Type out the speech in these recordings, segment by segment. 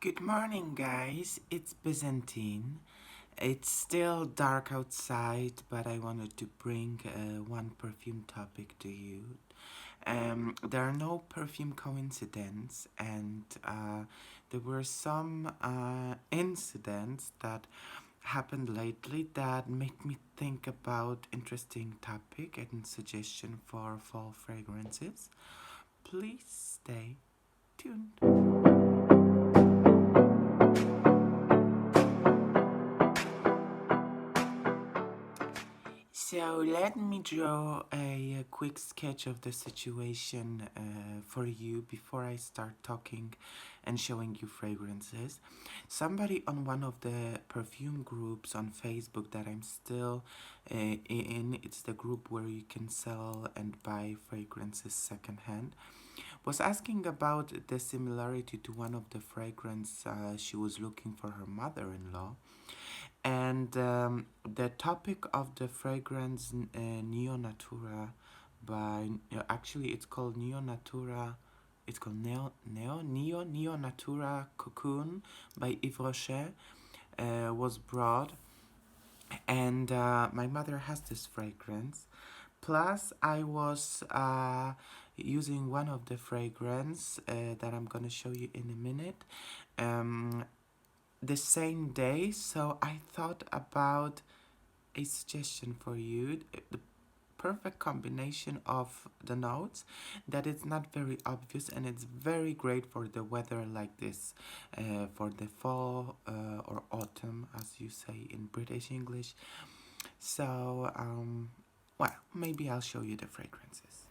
Good morning, guys. It's Byzantine. It's still dark outside, but I wanted to bring one perfume topic to you. There are no perfume coincidence, and there were some incidents that happened lately that make me think about interesting topic and suggestion for fall fragrances. Please stay tuned. So let me draw a quick sketch of the situation for you before I start talking and showing you fragrances. Somebody on one of the perfume groups on Facebook that I'm still in, it's the group where you can sell and buy fragrances secondhand, was asking about the similarity to one of the fragrance she was looking for her mother-in-law. And the topic of the fragrance Neo Natura by actually it's called Neo Natura. It's called Neo Natura Cocoon by Yves Rocher was brought, and my mother has this fragrance. Plus, I was using one of the fragrance that I'm gonna show you in a minute. Um, the same day, so I thought about a suggestion for you, the perfect combination of the notes that it's not very obvious, and it's very great for the weather like this, for the fall or autumn, as you say in British English. So well, maybe I'll show you the fragrances.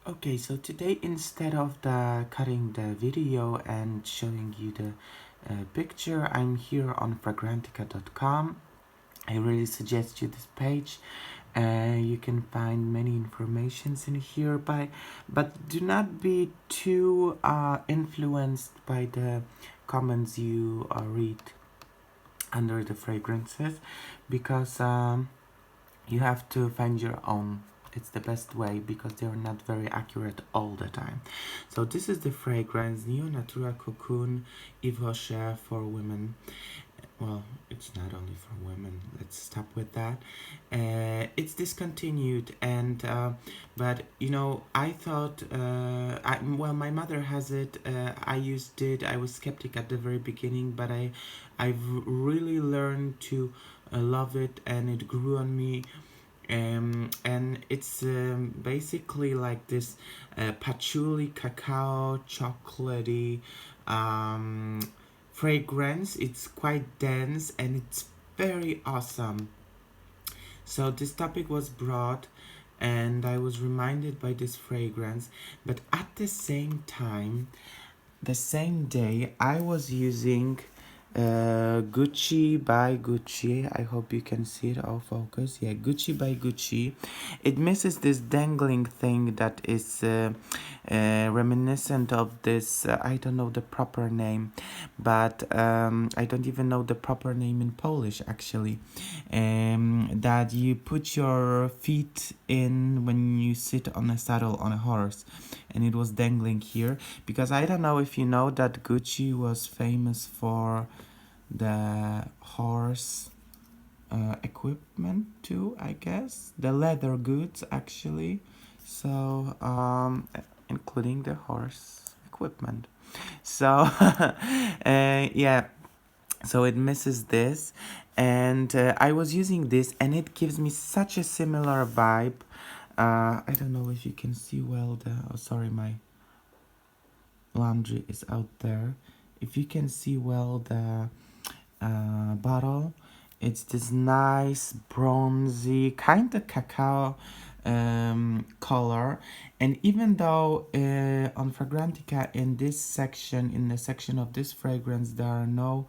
Okay, so today, instead of cutting the video and showing you the picture, I'm here on Fragrantica.com. I really suggest you this page. You can find many informations in here, but do not be too influenced by the comments you read under the fragrances, because you have to find your own. It's the best way because they are not very accurate all the time. So this is the fragrance Neo Natura Cocoon Yves Rocher for women. Well, it's not only for women. Let's stop with that. It's discontinued, and but you know, I thought well, my mother has it. I used it. I was skeptic at the very beginning, but I've really learned to love it, and it grew on me. And it's basically like this patchouli cacao chocolatey fragrance. It's quite dense and it's very awesome. So this topic was brought, and I was reminded by this fragrance, but at the same time, the same day, I was using Gucci by Gucci. I hope you can see it. All focus. Yeah, Gucci by Gucci. It misses this dangling thing that is reminiscent of this. I don't know the proper name, but I don't even know the proper name in Polish actually. That you put your feet in when you sit on a saddle on a horse, and it was dangling here, because I don't know if you know that Gucci was famous for the horse equipment too, I guess, the leather goods actually, so including the horse equipment. So yeah, so it misses this, and I was using this, and it gives me such a similar vibe. I don't know if you can see well the, oh sorry, my laundry is out there. If you can see well the bottle, it's this nice bronzy kind of cacao color. And even though on Fragrantica, in this section, in the section of this fragrance, there are no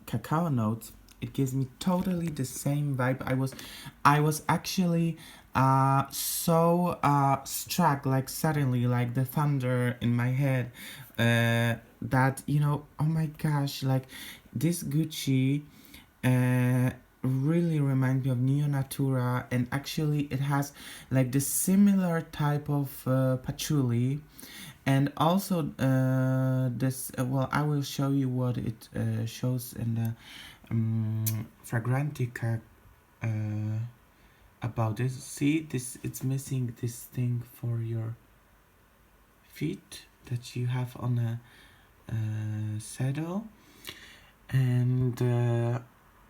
cacao notes, it gives me totally the same vibe. I was actually so struck, like suddenly, like the thunder in my head, that, you know, oh my gosh, like this Gucci really reminds me of Neo Natura, and actually it has like the similar type of patchouli, And also this, well, I will show you what it shows in the Fragrantica about this. See, this, it's missing this thing for your feet that you have on a saddle. And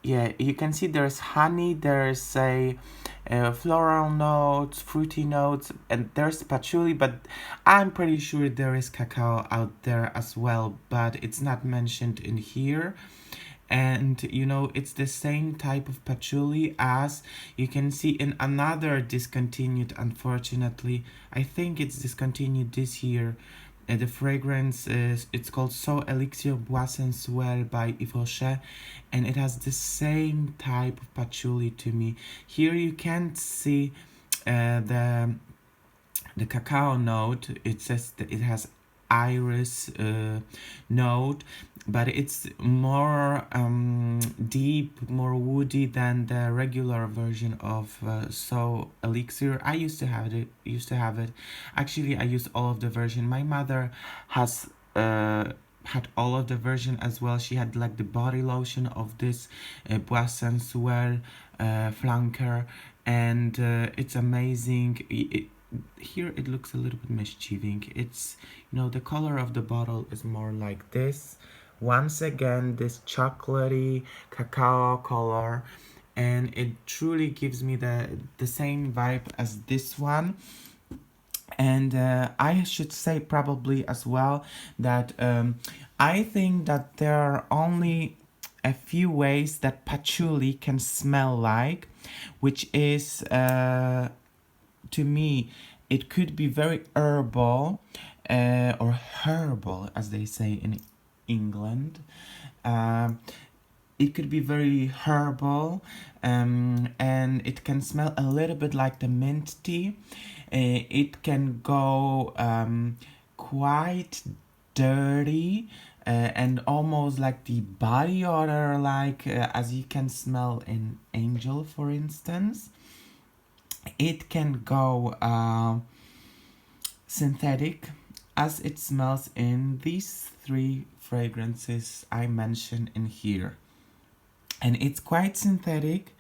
yeah, you can see there's honey, there's a floral notes, fruity notes, and there's patchouli, but I'm pretty sure there is cacao out there as well, but it's not mentioned in here. And you know, it's the same type of patchouli as you can see in another discontinued, unfortunately. I think it's discontinued this year. The fragrance is, it's called So Elixir Wessons Well by Yves Rocher, and it has the same type of patchouli to me. Here you can't see the cacao note. It says that it has iris note, but it's more deep, more woody than the regular version of So Elixir. I used to have it. Actually, I used all of the version. My mother has had all of the version as well. She had like the body lotion of this Wessons Well flanker, and it's amazing. Here it looks a little bit mischieving. It's, you know, the color of the bottle is more like this. Once again, this chocolatey cacao color, and it truly gives me the same vibe as this one. And I should say probably as well that I think that there are only a few ways that patchouli can smell like, which is to me, it could be very herbal, or herbal, as they say in England. It could be very herbal, and it can smell a little bit like the mint tea. It can go quite dirty, and almost like the body odor, like as you can smell in Angel, for instance. It can go synthetic, as it smells in these three fragrances I mentioned in here. And it's quite synthetic,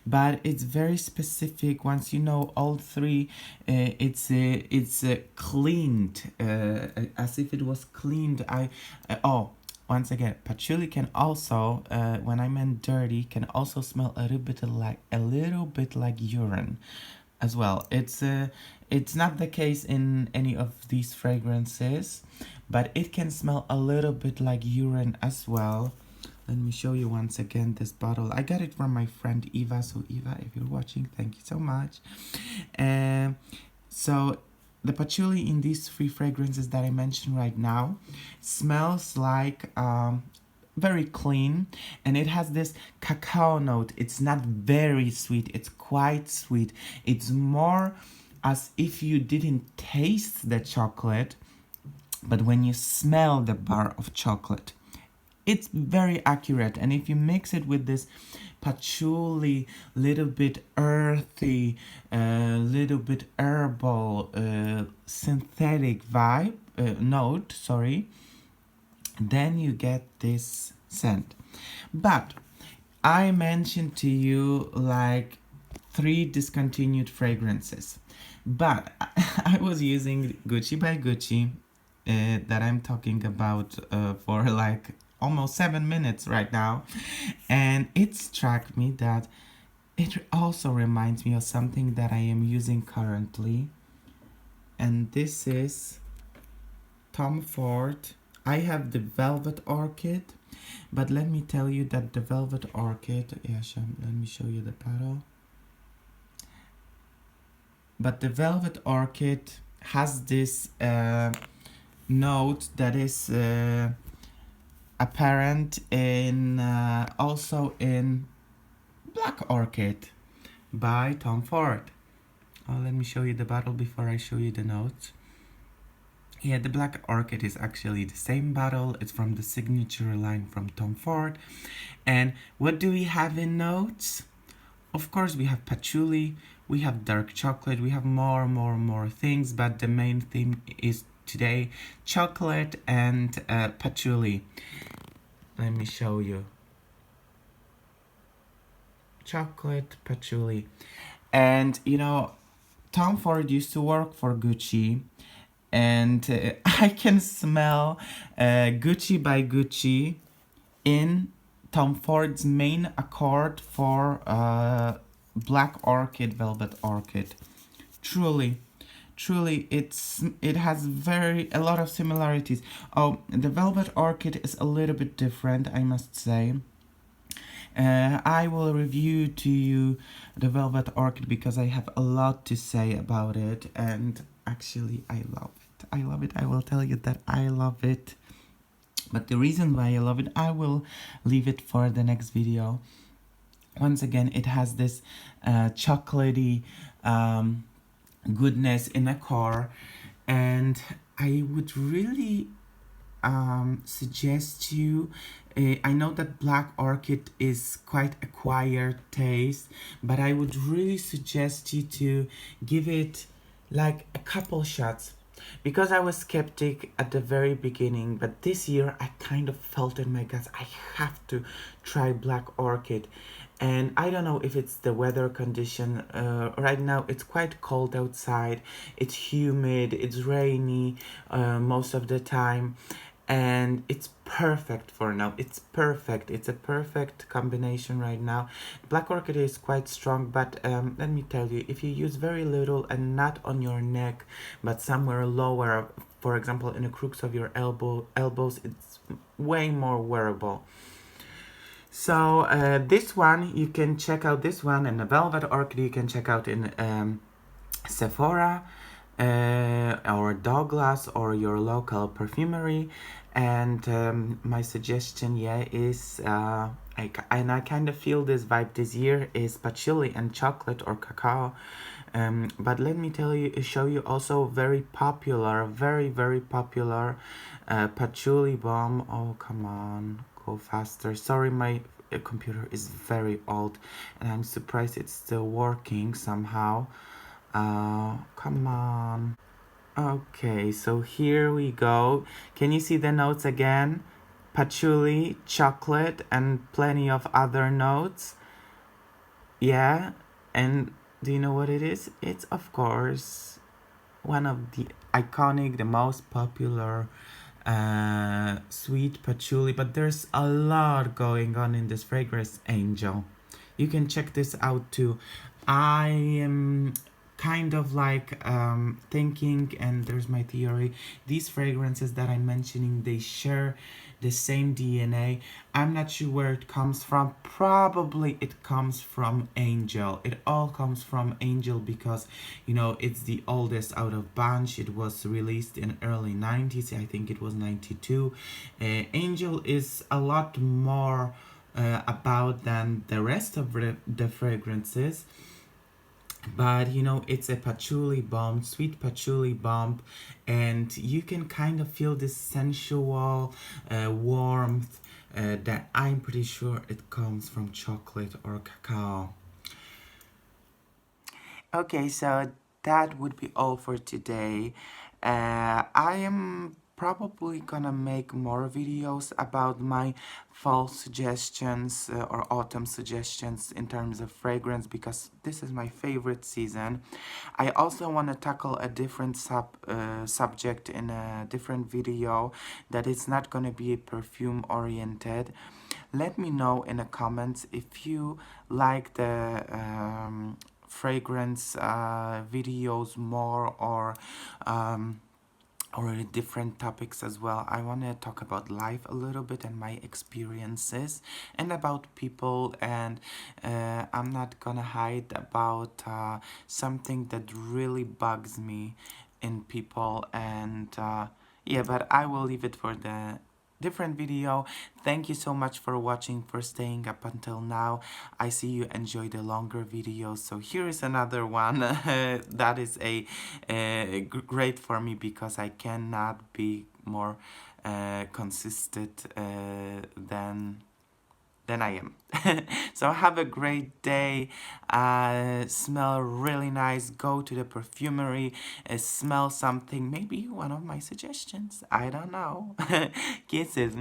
but it's very specific. Once you know all three, it's cleaned, as if it was cleaned. Once again, patchouli can also, when I meant dirty, can also smell a little bit like urine as well. It's not the case in any of these fragrances, but it can smell a little bit like urine as well. Let me show you once again this bottle. I got it from my friend Eva. So Eva, if you're watching, thank you so much. So the patchouli in these three fragrances that I mentioned right now smells like very clean, and it has this cacao note. It's not very sweet, it's quite sweet. It's more as if you didn't taste the chocolate, but when you smell the bar of chocolate. It's very accurate, and if you mix it with this patchouli, little bit earthy, little bit herbal, synthetic vibe, note, sorry, then you get this scent. But I mentioned to you like 3 discontinued fragrances, but I was using Gucci by Gucci that I'm talking about for like almost 7 minutes right now, and it struck me that it also reminds me of something that I am using currently, and this is Tom Ford. I have the Velvet Orchid, but let me tell you that the Velvet Orchid, let me show you the bottle. But the Velvet Orchid has this note that is apparent in also in Black Orchid by Tom Ford. Let me show you the bottle before I show you the notes. Yeah, the Black Orchid is actually the same bottle. It's from the signature line from Tom Ford. And what do we have in notes? Of course, we have patchouli, we have dark chocolate, we have more things, but the main thing is today, chocolate and patchouli. Let me show you. Chocolate, patchouli. And you know, Tom Ford used to work for Gucci, and I can smell Gucci by Gucci in Tom Ford's main accord for Black Orchid, Velvet Orchid. Truly, truly, it has a lot of similarities. Oh, the Velvet Orchid is a little bit different, I must say. I will review to you the Velvet Orchid because I have a lot to say about it, and actually I love it. I love it. I will tell you that I love it. But the reason why I love it, I will leave it for the next video. Once again, it has this chocolatey goodness in a core, and I would really suggest you. I know that Black Orchid is quite acquired taste, but I would really suggest you to give it like a couple shots, because I was skeptic at the very beginning, but this year I kind of felt in my guts I have to try Black Orchid. And I don't know if it's the weather condition. Right now it's quite cold outside, it's humid, it's rainy most of the time, and it's perfect for now. It's perfect. It's a perfect combination right now. Black Orchid is quite strong, but let me tell you, if you use very little and not on your neck but somewhere lower, for example in the crooks of your elbows, it's way more wearable. So this one, you can check out this one, and the Velvet Orchid you can check out in Sephora or Douglas or your local perfumery. And my suggestion, yeah, is I kind of feel this vibe this year is patchouli and chocolate or cacao. But let me show you also very popular, very popular patchouli bomb. Oh, come on, go faster. Sorry, my computer is very old, and I'm surprised it's still working somehow. Come on. Okay, so here we go. Can you see the notes again? Patchouli, chocolate, and plenty of other notes. Yeah, and do you know what it is? It's, of course, one of the iconic, the most popular sweet patchouli, but there's a lot going on in this fragrance, Angel. You can check this out too. I am kind of like thinking, and there's my theory, these fragrances that I'm mentioning, they share the same DNA. I'm not sure where it comes from. Probably it comes from Angel. It all comes from Angel because, you know, it's the oldest out of bunch. It was released in early 90s. I think it was 92. Angel is a lot more about than the rest of the fragrances. But you know, it's a patchouli bomb, sweet patchouli bomb, and you can kind of feel this sensual warmth that I'm pretty sure it comes from chocolate or cacao. Okay, so that would be all for today. I am probably gonna make more videos about my fall suggestions or autumn suggestions in terms of fragrance, because this is my favorite season. I also want to tackle a different subject in a different video that is not gonna be perfume oriented. Let me know in the comments if you like the fragrance videos more, or different topics as well. I want to talk about life a little bit and my experiences, and about people, and I'm not gonna hide about something that really bugs me in people, and yeah, but I will leave it for the different video. Thank you so much for watching, for staying up until now. I see you enjoy the longer videos, so here is another one that is great for me because I cannot be more consistent than than I am. So have a great day. Smell really nice. Go to the perfumery, smell something. Maybe one of my suggestions. I don't know. Kisses.